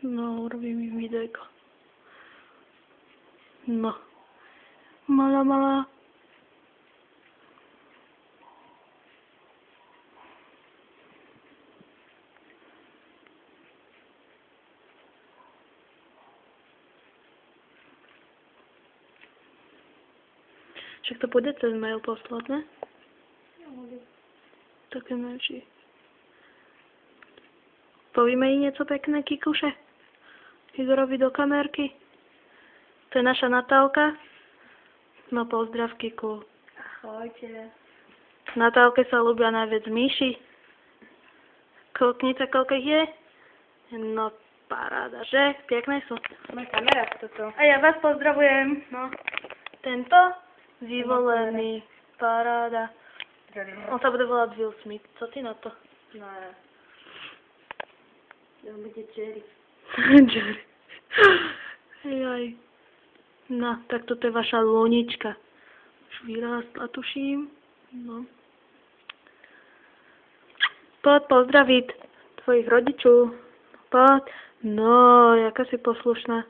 No, urobím im videjko. No. Malá. Však to pôjde cez mail poslať, ne? Také menší. Povieme jej niečo pekné, Kikuše? Igorovi do kamerky? To je naša Natálka. No pozdrav, Kiku. Ahojte. Natálke sa ľúbia najviac myši. Koľknica, koľko ich je? No paráda, že? Pekné sú. Moja kamera toto. A ja vás pozdravujem. No. Tento vyvolený. Paráda. On sa bude volať Will Smith. Co ty na to? No. On bude Jerry. Jerry. Jaj. No, tak toto je vaša lonička. Už vyrástla, tuším. No. Poď pozdraviť tvojich rodičov. Poď. No, jaká si poslušná.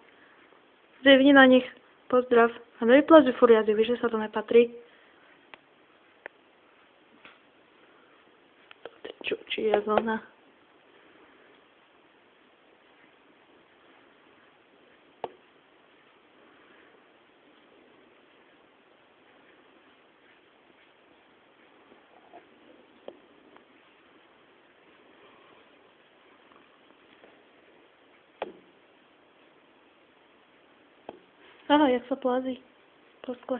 Zjevni na nich. Pozdrav. A nevyplaži furt jazyk, víš, že sa to nepatrí. To je čučí je zóna. Aha, jak sa plází po skle.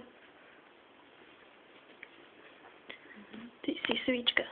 Ty si svíčka.